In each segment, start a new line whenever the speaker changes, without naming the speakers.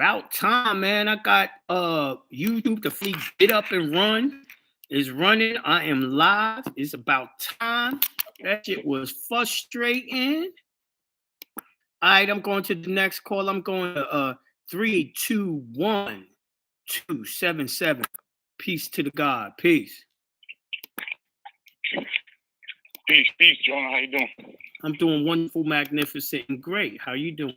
About time, man. I got YouTube to free Get Up and Run is running. I am live. It's about time. That shit was frustrating. All right, I'm going to the next call. I'm going to 321-277. Peace to the God. Peace.
Peace, Jonah. How you doing?
I'm doing wonderful, magnificent, and great. How you doing?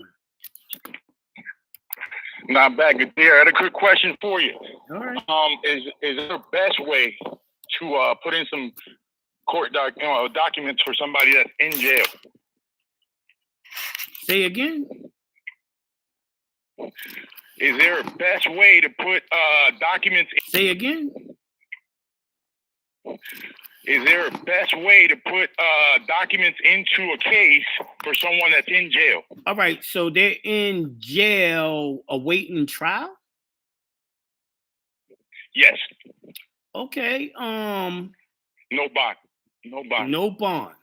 Not bad, good there. I had a quick question for you.
All right.
Is there the best way to put in some court documents for somebody that's in jail?
Say again.
Is there a best way to put documents?
Say again.
Is there a best way to put documents into a case for someone that's in jail?
All right, so they're in jail awaiting trial?
Yes.
Okay.
No bond.
No bond.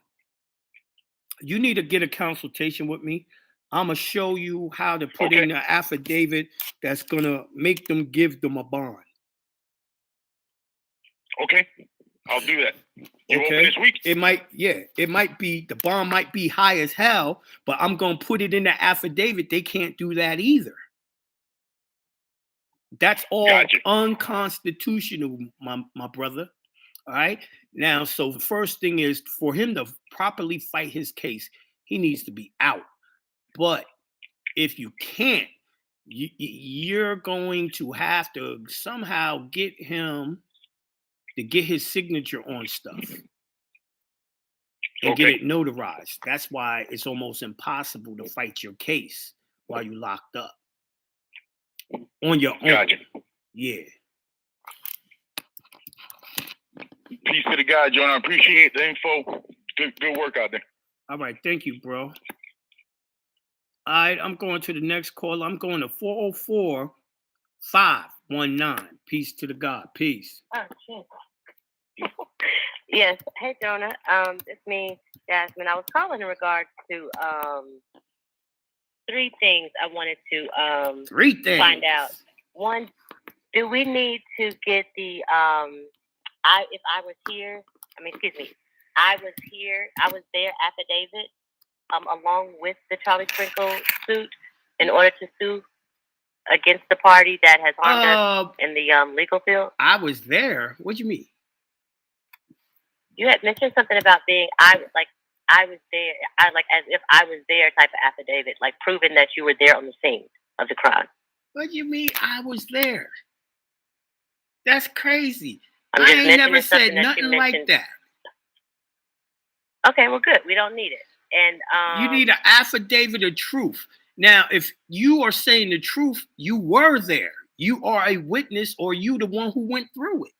You need to get a consultation with me. I'm gonna show you how to put in the affidavit that's gonna make them give them a bond.
Okay. I'll do that. You
Okay.
open this week?
It might be, the bond might be high as hell, but I'm gonna put it in the affidavit. They can't do that either. That's all unconstitutional, my brother. All right. Now, so the first thing is for him to properly fight his case, he needs to be out. But if you can't, you're going to have to somehow get him to get his signature on stuff and get it notarized. That's why it's almost impossible to fight your case while you're locked up on your own.
Gotcha.
Yeah.
Peace to the guy, John. I appreciate the info. Good work out there.
All right. Thank you, bro. All right. I'm going to the next call. I'm going to 404-519. Peace to the God. Peace.
Oh, shit. Yes. Hey, Jonah. It's me, Jasmine. I was calling in regards to three things I wanted to find out. One, do we need to get the I was there affidavit along with the Charlie Sprinkle suit in order to sue against the party that has harmed us in the legal field?
I was there. What do you mean?
You had mentioned something about being I was there. As if I was there type of affidavit, like proving that you were there on the scene of the crime.
What do you mean I was there? That's crazy.
I
ain't never said nothing like that.
Okay, well, good. We don't need it. And
you need an affidavit of truth. Now, if you are saying the truth, you were there. You are a witness, or you the one who went through it.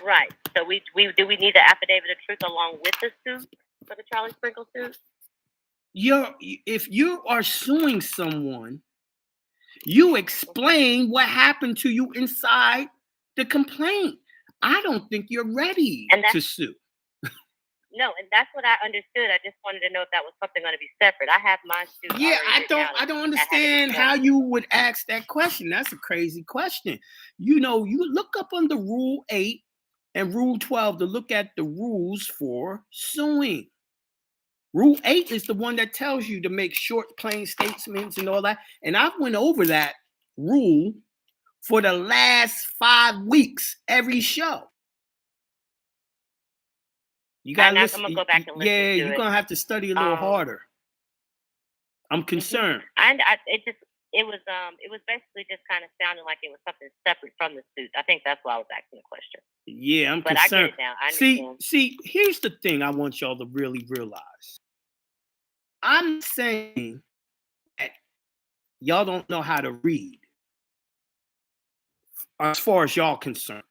Right. So we need the affidavit of truth along with the suit for the Charlie Sprinkle suit?
If you are suing someone, you explain what happened to you inside the complaint. I don't think you're ready to sue.
No, and that's what I understood. I just wanted to know if that was something going to be separate. I have my suit.
Yeah, I don't understand how you would ask that question. That's a crazy question. You look up under Rule 8 and Rule 12 to look at the rules for suing. Rule 8 is the one that tells you to make short, plain statements and all that. And I've went over that rule for the last 5 weeks, every show. You gotta listen.
I'm gonna go back and listen to it.
You're gonna have to study a little harder. I'm concerned.
It was basically just kind of sounding like it was something separate from the suit. I think that's why I was asking the question.
Yeah, I'm concerned.
But I get it now. I understand.
See, here's the thing I want y'all to really realize. I'm saying that y'all don't know how to read. As far as y'all concerned.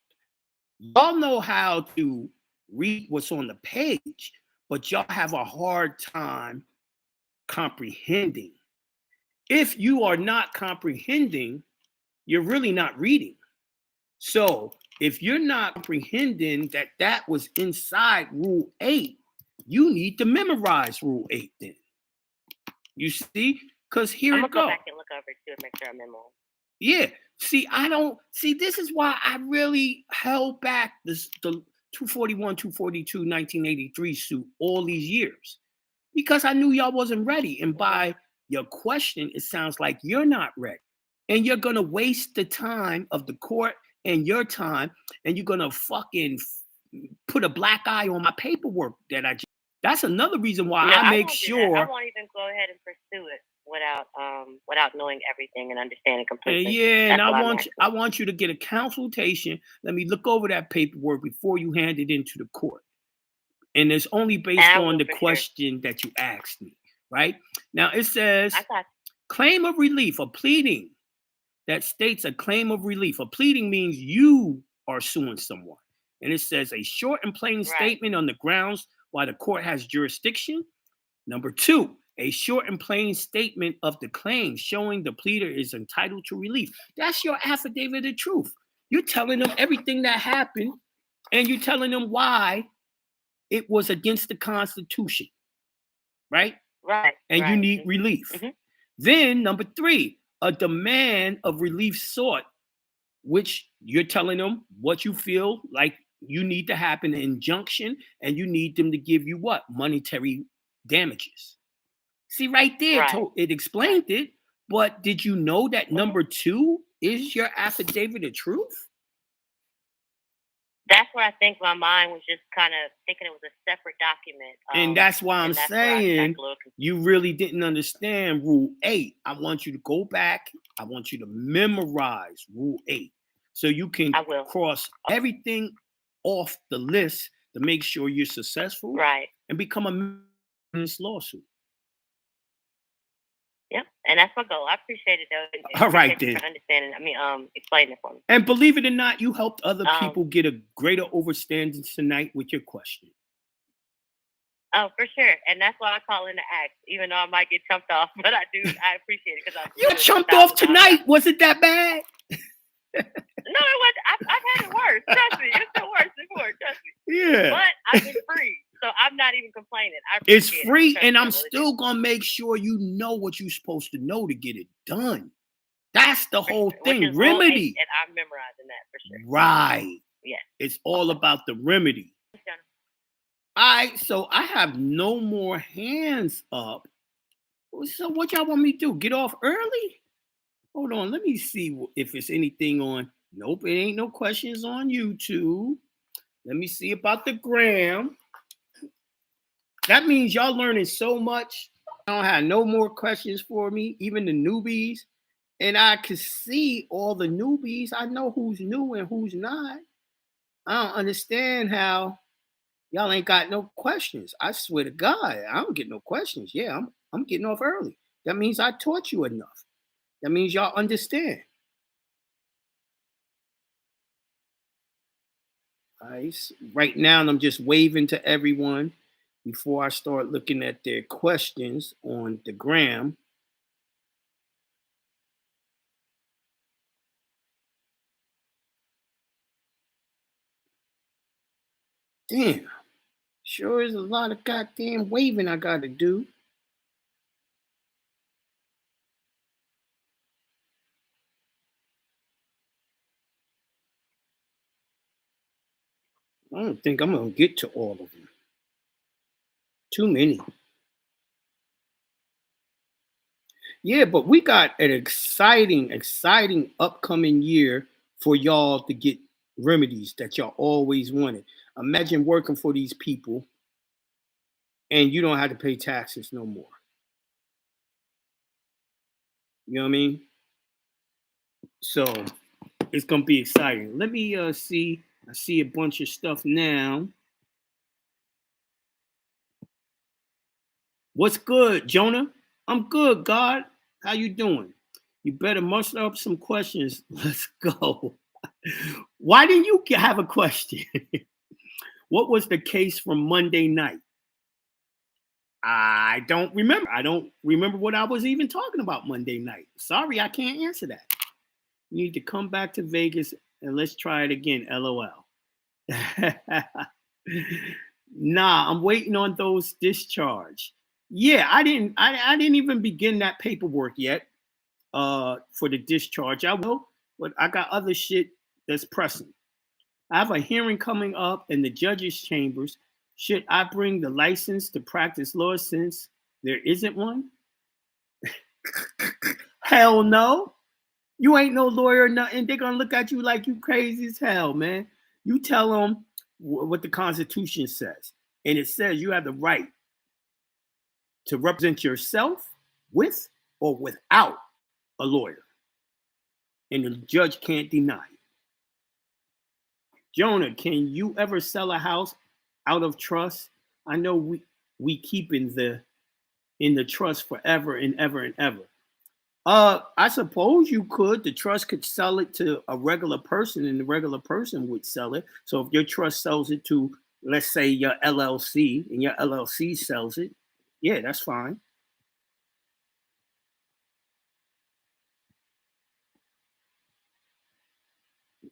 Y'all know how to read what's on the page, but y'all have a hard time comprehending. If you are not comprehending, you're really not reading. So if you're not comprehending that was inside Rule 8, you need to memorize Rule 8 then. You see, Because here
I'm
it
gonna go
go.
back and look over it too and make sure I'm in more.
Yeah. See, I don't see. This is why I really held back the 241, 242, 1983 suit all these years, because I knew y'all wasn't ready. And by your question, it sounds like you're not ready, and you're gonna waste the time of the court and your time, and you're gonna fucking put a black eye on my paperwork that I. That's another reason why
No,
I
I
make
won't do that. I
sure.
won't even go ahead and pursue it without knowing everything and understanding completely.
Yeah, and
That's why I'm
I
asking.
want you to get a consultation. Let me look over that paperwork before you hand it into the court. And it's only
And
based
I
on
will
the
for sure.
question that you asked me, right? Now it says
I got
claim of relief, a pleading that states a claim of relief. A pleading means you are suing someone. And it says a short and plain
right.
statement on the grounds why the court has jurisdiction. Number two, a short and plain statement of the claim showing the pleader is entitled to relief. That's your affidavit of truth. You're telling them everything that happened, and you're telling them why it was against the Constitution, right?
Right.
And you
Right.
need relief.
Mhm.
Then, number three, a demand of relief sought, which you're telling them what you feel like you need to happen, an injunction, and you need them to give you what? Monetary damages. See, right there,
Right.
it explained it, but did you know that
Mhm.
number two is your affidavit of truth?
That's where I think my mind was just kind of thinking it was a separate document.
And that's why I'm
And that's where I got
saying
a little confused.
you really didn't understand Rule 8. I want you to go back. I want you to memorize Rule 8 so you can
I will.
cross everything off the list to make sure you're successful
Right.
and become a member in this lawsuit.
Yep. And that's my goal. I appreciate it though. And
All right,
appreciate you
then.
for understanding. Explaining it for me.
And believe it or not, you helped other
Um,
people get a greater understanding tonight with your question.
Oh, for sure. And that's why I call in to ask, even though I might get chumped off. But I appreciate it because
You chumped off tonight. Was it that bad?
No, it wasn't. I've had it worse. Trust me. It's been worse before. Trust me.
Yeah.
But I've been free. So I'm not even complaining.
It's free,
Trust
and
me, I
I'm
really
still going to make sure you know what you're supposed to know to get it done. That's the whole
sure. Which
thing.
is Rule 8,
Remedy.
and I'm memorizing that for sure.
Right.
Yes.
It's all about the remedy. All right, so I have no more hands up. So what y'all want me to do? Get off early? Hold on, let me see if it's anything on. Nope, it ain't no questions on YouTube. Let me see about the gram. That means y'all learning so much. I don't have no more questions for me, even the newbies. And I can see all the newbies. I know who's new and who's not. I don't understand how y'all ain't got no questions. I swear to God, I don't get no questions. Yeah, I'm getting off early. That means I taught you enough. That means y'all understand. All right. Right now, I'm just waving to everyone before I start looking at their questions on the gram. Damn. Sure is a lot of goddamn waving I got to do. I don't think I'm going to get to all of them. Too many. Yeah, but we got an exciting upcoming year for y'all to get remedies that y'all always wanted. Imagine working for these people and you don't have to pay taxes no more. You know what I mean? So it's gonna be exciting. Let me see. I see a bunch of stuff now. What's good, Jonah? I'm good, God. How you doing? You better muster up some questions. Let's go. Why didn't you have a question? What was the case from Monday night? I don't remember. I don't remember what I was even talking about Monday night. Sorry, I can't answer that. You need to come back to Vegas and let's try it again. LOL. Nah, I'm waiting on those discharge. Yeah, I didn't even begin that paperwork yet. For the discharge. I will, but I got other shit that's pressing. I have a hearing coming up in the judge's chambers. Should I bring the license to practice law since there isn't one? Hell no. You ain't no lawyer or nothing. They're gonna look at you like you crazy as hell, man. You tell them what the Constitution says, and it says you have the right to represent yourself with or without a lawyer, and the judge can't deny it. Jonah, can you ever sell a house out of trust? I know we keep in the trust forever and ever and ever. I suppose you could. The trust could sell it to a regular person, and the regular person would sell it. So if your trust sells it to, let's say, your LLC, and your LLC sells it, yeah, that's fine.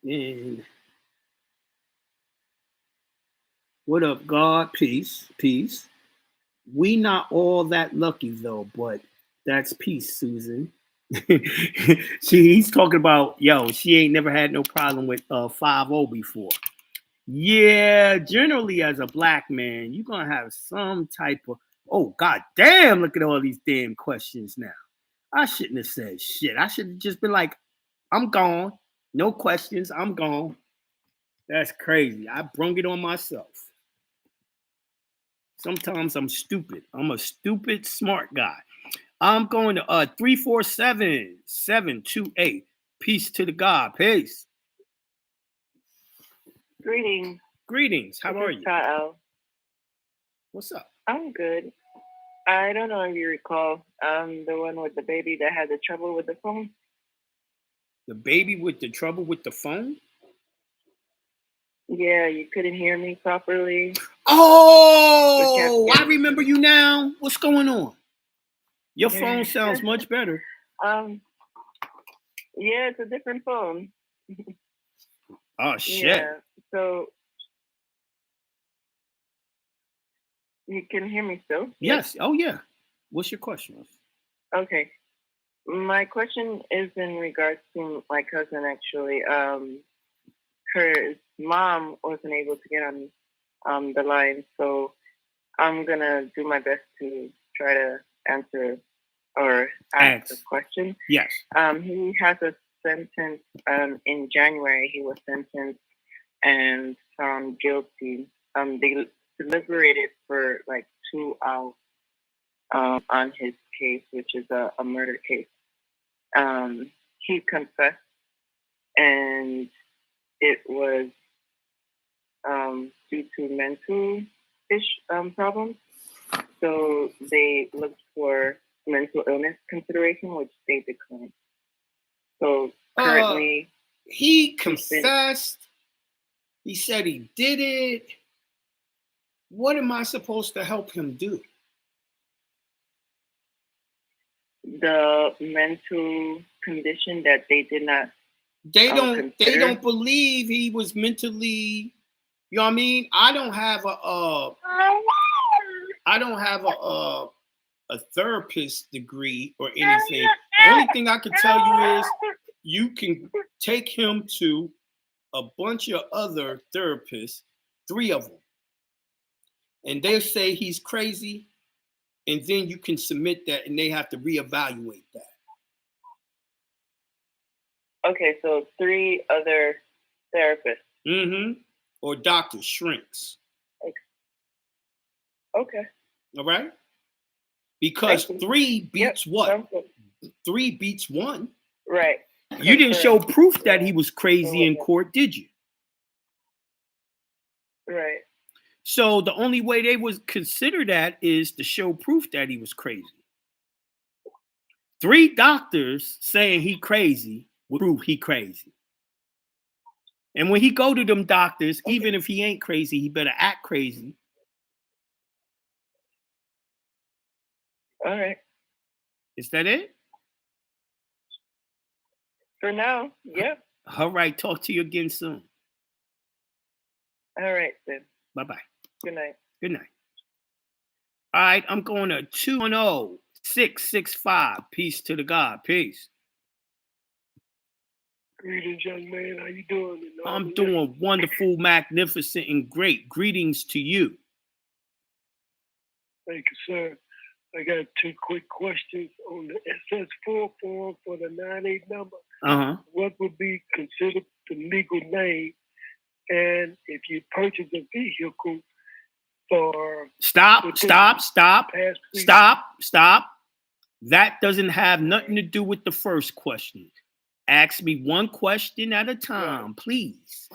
And what up, God? Peace, peace. We not all that lucky though, but that's peace, Susan. He's talking about, yo, she ain't never had no problem with 5-0 before. Yeah, generally as a black man, you're gonna have some type of, oh god damn, look at all these damn questions now. I shouldn't have said shit. I should have just been like, I'm gone. No questions, I'm gone. That's crazy. I brung it on myself. Sometimes I'm stupid. I'm a stupid smart guy. I'm going to 347-728. Peace to the God. Peace.
Greetings.
Greetings. How are you?
Kyle.
What's up?
I'm good. I don't know if you recall the one with the baby that had the trouble with the phone.
The baby with the trouble with the phone?
Yeah, you couldn't hear me properly.
Oh, I remember you now. What's going on? Your phone sounds much better.
Yeah, it's a different phone.
Oh shit.
Yeah. So you can hear me still?
Yes. Oh yeah. What's your question?
Okay. My question is in regards to my cousin actually. Her mom wasn't able to get on the line, so I'm gonna do my best to try to answer or ask the question.
Yes.
He has a sentence. In January, he was sentenced and found guilty. They deliberated for like 2 hours on his case, which is a murder case. He confessed, and it was due to mental problems. So they looked for mental illness consideration, which they declined. So currently,
he confessed. He said he did it. What am I supposed to help him do?
The mental condition that they did not.
They don't believe he was mentally. You know what I mean? I don't have a therapist degree or anything. The only thing I can tell you is you can take him to a bunch of other therapists, 3 of them, and they'll say he's crazy, and then you can submit that, and they have to reevaluate that.
Okay, so 3 other therapists.
Mm-hmm. Or doctors, shrinks.
Okay.
All right? Because 3 beats what? 3 beats 1.
Right.
You didn't show proof that he was crazy in court, did you?
Right.
So the only way they would consider that is to show proof that he was crazy. 3 doctors saying he crazy would prove he crazy. And when he go to them doctors, even if he ain't crazy, he better act crazy.
All right.
Is that it?
For now, yeah.
All right. Talk to you again soon.
All right, then.
Bye-bye.
Good night.
Good night. All right, I'm going to 210-665. Peace to the God. Peace.
Greetings, young man. How you doing?
I'm doing wonderful, magnificent, and great. Greetings to you.
Thank you, sir. I got 2 quick questions on the SS4 form for the 98 number. What would be considered the legal name? And if you purchase a vehicle for... Stop.
That doesn't have nothing to do with the first question. Ask me one question at a time, please.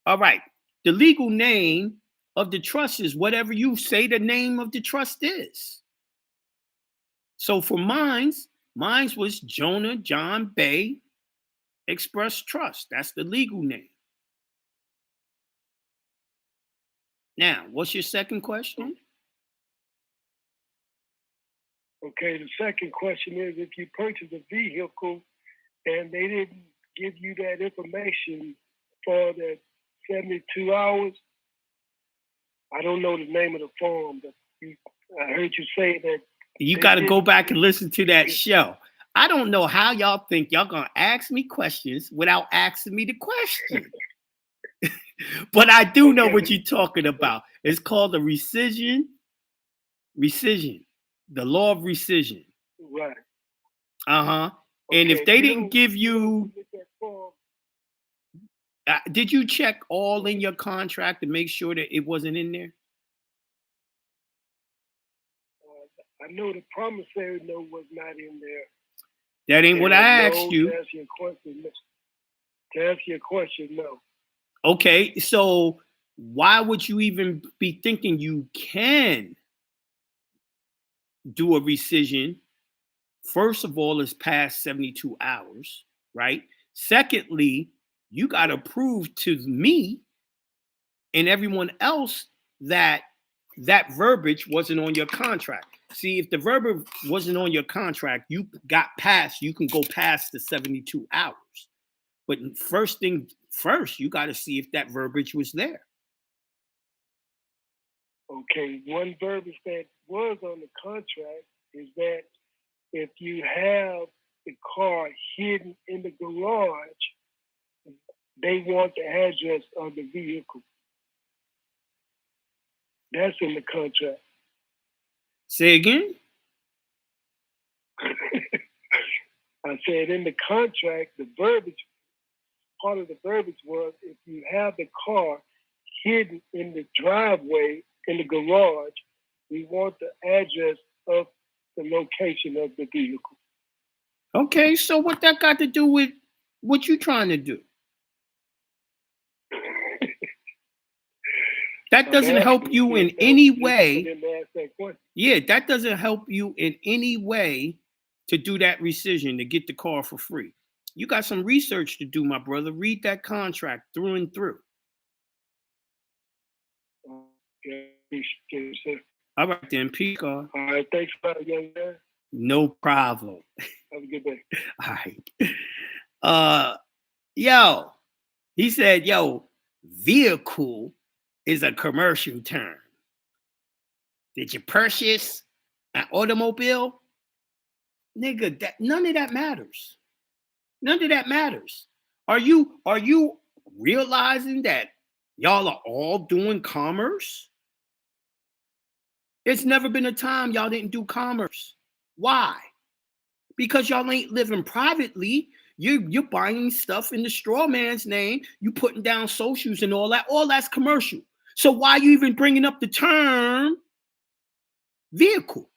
All right. The legal name of the trust is whatever you say the name of the trust is. So for mine's was Jonah John Bay Express Trust. That's the legal name. Now, what's your second question?
Okay, the second question is, if you purchase a vehicle and they didn't give you that information for the 72 hours, I don't know the name of the form, but I heard you say that.
You got to go back and listen to that show. I don't know how y'all think y'all going to ask me questions without asking me the question. But I do know what you're talking about. It's called a rescission. The law of rescission.
Right.
And if they didn't give you... did you check all in your contract to make sure that it wasn't in there?
I know the promissory note was not in there.
That ain't what I asked you.
To answer your question, no.
Okay, so why would you even be thinking you can do a rescission? First of all, it's past 72 hours, right? Secondly, you got to prove to me and everyone else that that verbiage wasn't on your contract. See, if the verbiage wasn't on your contract, you can go past the 72 hours. But first thing first, you got to see if that verbiage was there.
Okay, one verbiage that was on the contract is that if you have the car hidden in the garage, they want the address of the vehicle. That's in the contract.
Say again?
I said in the contract, the verbiage, part of the verbiage was if you have the car hidden in the driveway, in the garage, we want the address of the location of the vehicle.
Okay, so what that got to do with what you trying to do? That doesn't help you in any way. Yeah, that doesn't help you in any way to do that rescission to get the car for free. You got some research to do, my brother. Read that contract through and through. All right, then, Peacock.
All right, thanks for that, young man.
No problem.
Have a good day.
All right. He said, vehicle is a commercial term. Did you purchase an automobile? Nigga, none of that matters. None of that matters. Are you realizing that y'all are all doing commerce? There's never been a time y'all didn't do commerce. Why? Because y'all ain't living privately. You're buying stuff in the straw man's name. You putting down socials and all that. All that's commercial. So why are you even bringing up the term vehicle?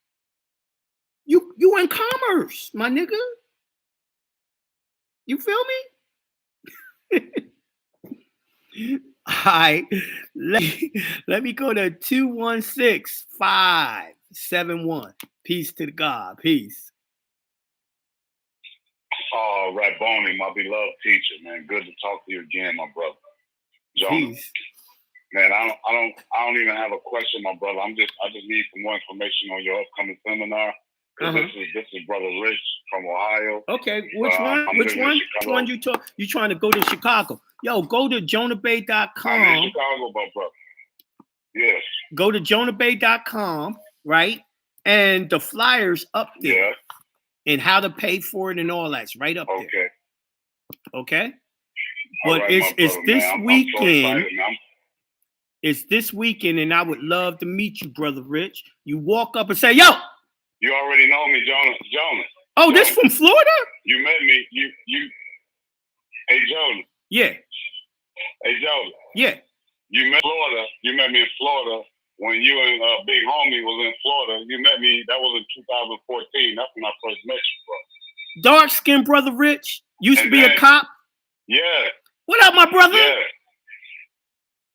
You in commerce, my nigga. You feel me? All right. Let me go to 216-571. Peace to the God. Peace.
Oh, Raboni, my beloved teacher, man. Good to talk to you again, my brother. Jonah.
Peace.
Man, I don't even have a question, my brother. I just need some more information on your upcoming seminar. This is Brother Rich from Ohio.
Okay, which one you talk? You trying to go to Chicago? Yo, go to jonabbay.com.
I'm in Chicago, my brother. Yes.
Go to jonabbay.com, right? And the flyer's up there.
Yeah.
And how to pay for it and all that's right up there. Okay. But
right,
it's this
man.
weekend.
I'm so excited,
it's this weekend, and I would love to meet you, Brother Rich. You walk up and say, "Yo."
You already know me, Jonas.
Oh, this from Florida?
You met me. You. Hey, Jonas.
Yeah.
Hey, Jonas.
Yeah.
You met me in Florida when you and Big Homie was in Florida. You met me. That was in 2014. That's when I first met you, bro.
Dark-skinned Brother Rich used to be a cop.
Yeah.
What up, my brother?
Yeah.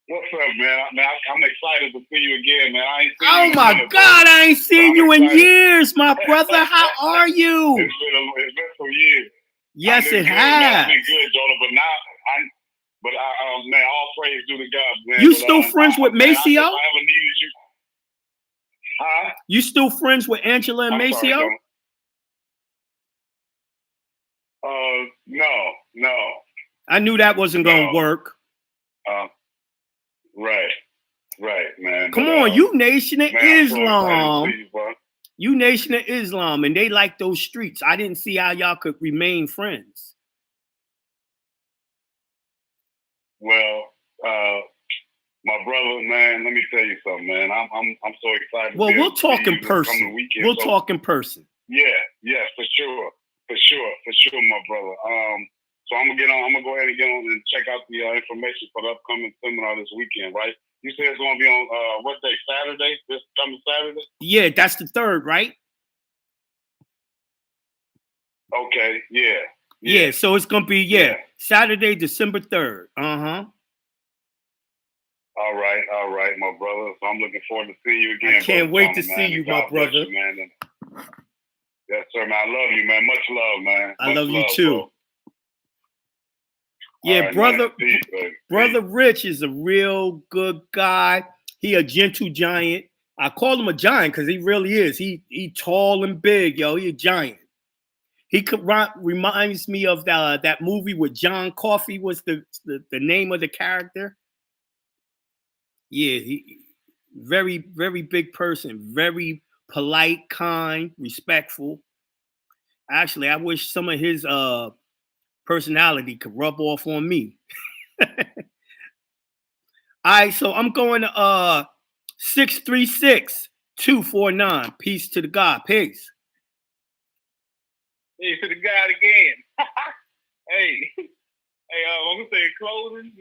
What's up, man? I'm excited to see you again, man. I ain't seen
you. Oh my God, I ain't seen you in years, my brother. How are you?
It's been some years.
Yes, it has.
I've been good, Jonah, but now man, all praise due to God, man.
You still friends with Maceo?
I ever needed you. Huh?
You still friends with Angela and Maceo?
Sorry, no.
I knew that wasn't gonna work.
Right, man.
Come on, you Nation of Islam. You Nation of Islam, and they like those streets. I didn't see how y'all could remain friends.
Well, my brother, man, let me tell you something, man. I'm so excited.
Well, we'll talk in person. We'll talk in person.
Yeah, for sure, my brother. So I'm gonna go ahead and get on and check out the information for the upcoming seminar this weekend, right? You said it's gonna be on what day? Saturday? This coming Saturday?
Yeah, that's the 3rd, right?
Okay, yeah.
Yeah, so it's gonna be Saturday, December 3rd.
All right, my brother. So I'm looking forward to seeing you again.
I can't wait to see you, my brother.
You, man. Yes, sir, man. I love you, man. Much love, man.
I love you too.
Bro.
Yeah,
right,
brother.
Peace,
Brother Rich is a real good guy. He a gentle giant. I call him a giant because he really is. He tall and big, yo. He a giant. He reminds me of that movie with John Coffey was the name of the character. Yeah, he very, very big person. Very polite, kind, respectful. Actually, I wish some of his personality could rub off on me. All right, so I'm going to 636-249. Peace to the God. Peace.
Peace to the God again. Hey, I'm gonna say in closing,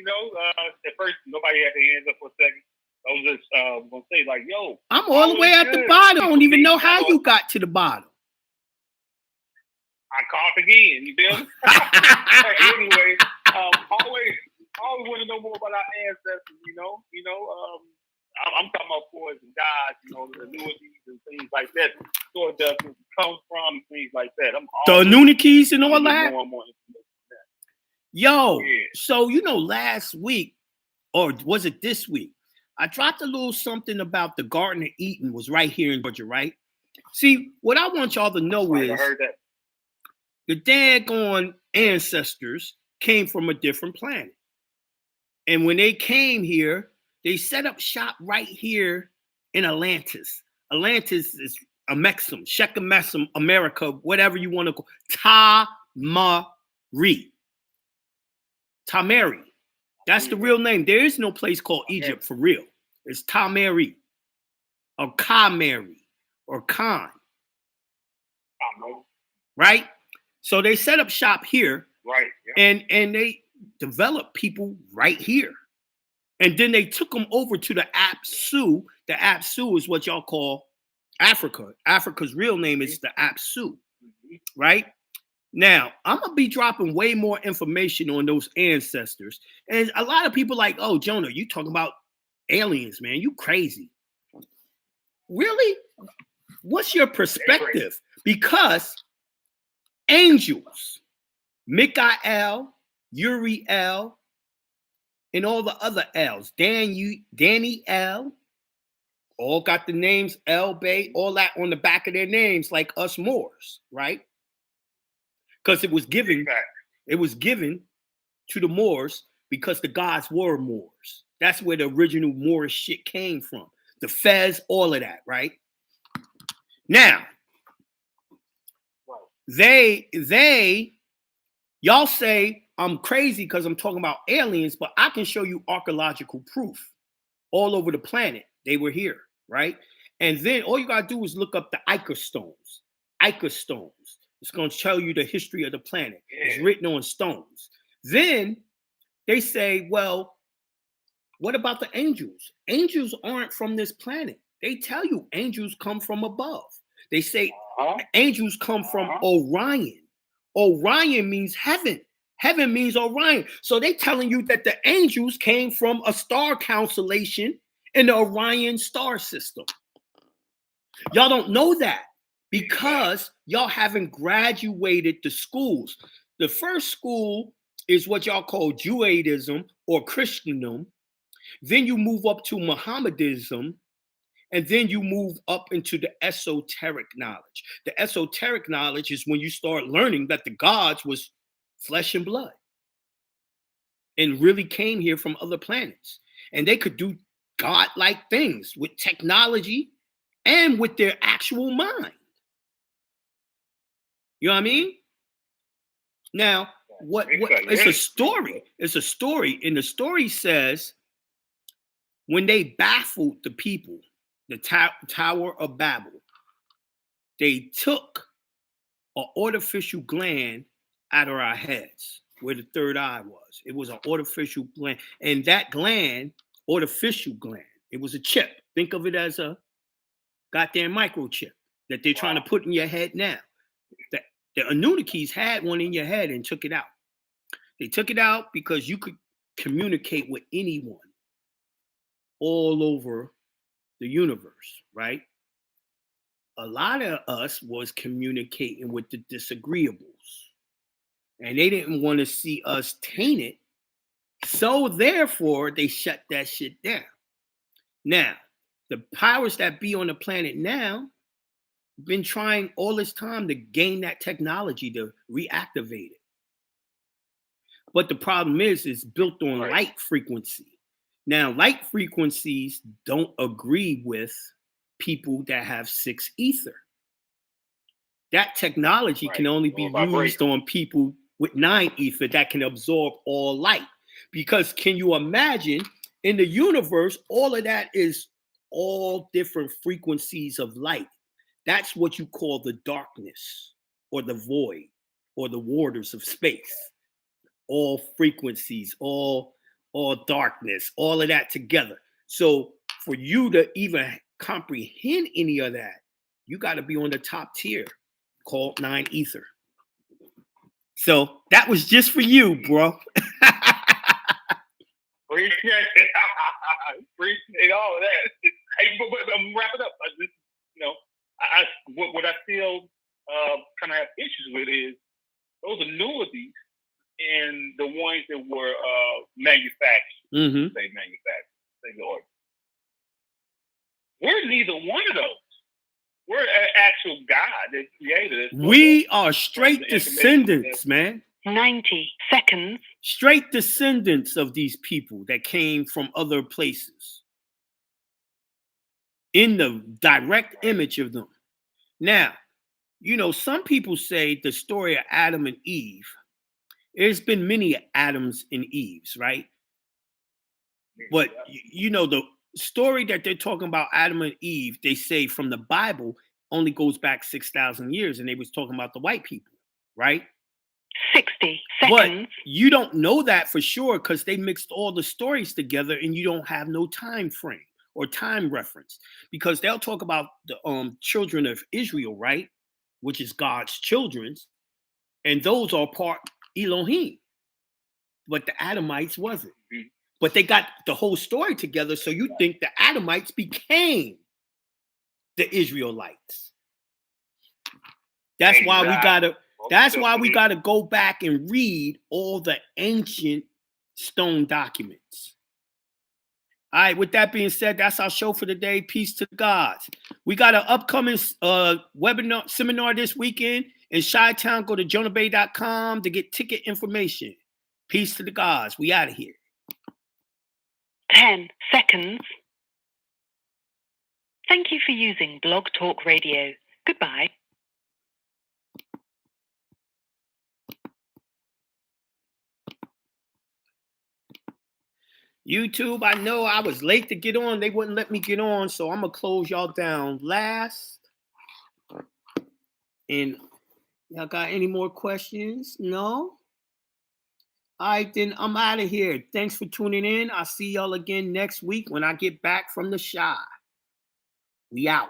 at first nobody had their hands up for a second. I was just gonna say like, yo,
I'm all the way at the bottom. I don't even know how you got to the bottom.
I coughed again. You feel me? Anyway, always want to know more about our ancestors. I'm talking about boys and guys. The annuities and things like that. Sword dusters come from things like that.
The annuities and all that.
More information on that.
Yo, so last week, or was it this week? I dropped a little something about the Garden of Eden was right here in Georgia, right? See, what I want y'all to know is
I heard that.
The daggone ancestors came from a different planet. And when they came here, they set up shop right here in Atlantis. Atlantis is Amexem, Shechem, America, whatever you want to call Tamari. That's the real name. There is no place called Egypt for real. It's Tamari or Kamari or Khan. Right? So they set up shop here.
Right. Yeah.
And they developed people right here. And then they took them over to the Apsu. The Apsu is what y'all call Africa. Africa's real name is the Apsu. Right? Now, I'm going to be dropping way more information on those ancestors. And a lot of people like, oh, Jonah, you talking about aliens, man. You crazy. Really? What's your perspective? Because angels, Mikael, Uriel, and all the other L's, Danny L, all got the names El Bay, all that on the back of their names, like us Moors, right? Because it was given to the Moors because the gods were Moors. That's where the original Moorish shit came from. The Fez, all of that, right? Now, y'all say I'm crazy because I'm talking about aliens, but I can show you archaeological proof all over the planet. They were here, right? And then all you gotta do is look up the Ica stones. Ica stones. It's gonna tell you the history of the planet. It's written on stones. Then they say, well, what about the angels? Angels aren't from this planet. They tell you angels come from above. They say angels come from Orion. Orion means heaven. Heaven means Orion. So they telling you that the angels came from a star constellation in the Orion star system. Y'all don't know that because y'all haven't graduated the schools. The first school is what y'all call Judaism or Christendom. Then you move up to Mohammedanism, and then you move up into the esoteric knowledge. The esoteric knowledge is when you start learning that the gods was flesh and blood and really came here from other planets. And they could do godlike things with technology and with their actual mind. You know what I mean? Now, it's a story. It's a story. And the story says when they baffled the people, the Tower of Babel, they took an artificial gland out of our heads where the third eye was. It was an artificial gland. And that gland, artificial gland, it was a chip. Think of it as a goddamn microchip that they're trying to put in your head now. The Anunnakis had one in your head and took it out. They took it out because you could communicate with anyone all over the universe, right? A lot of us was communicating with the disagreeables, and they didn't want to see us tainted, so therefore they shut that shit down. Now, the powers that be on the planet now been trying all this time to gain that technology to reactivate it. But the problem is it's built on light frequency. Now, light frequencies don't agree with people that have 6 ether. That technology can only be used on people with 9 ether that can absorb all light. Because can you imagine in the universe, all of that is all different frequencies of light. That's what you call the darkness or the void or the waters of space. All frequencies, all darkness, all of that together. So for you to even comprehend any of that, you got to be on the top tier called 9 ether. So that was just for you, bro.
Appreciate it. Appreciate all of that. Hey, but I'm wrapping up. What I still kind of have issues with is those annuities and the ones that were manufactured. Say the order. We're neither one of those. We're an actual God that created us.
We are straight descendants, man.
90 seconds.
Straight descendants of these people that came from other places. In the direct image of them. Now, you know, some people say the story of Adam and Eve. There's been many Adams and Eves, right? But, you know, the story that they're talking about Adam and Eve, they say from the Bible, only goes back 6,000 years. And they was talking about the white people, right?
60 seconds.
But you don't know that for sure because they mixed all the stories together and you don't have no time frame or time reference. Because they'll talk about the children of Israel, right? Which is God's children's. And those are part Elohim. But the Adamites wasn't. But they got the whole story together, so you think the Adamites became the Israelites. That's why we gotta go back and read all the ancient stone documents. All right, with that being said, that's our show for today. Peace to the gods. We got an upcoming seminar this weekend in Chi-Town. Go to jonahbay.com to get ticket information. Peace to the gods. We out of here.
10 seconds. Thank you for using Blog Talk Radio. Goodbye.
YouTube, I know I was late to get on. They wouldn't let me get on, so I'm going to close y'all down last. And y'all got any more questions? No? All right, then I'm out of here. Thanks for tuning in. I'll see y'all again next week when I get back from the Shy. We out.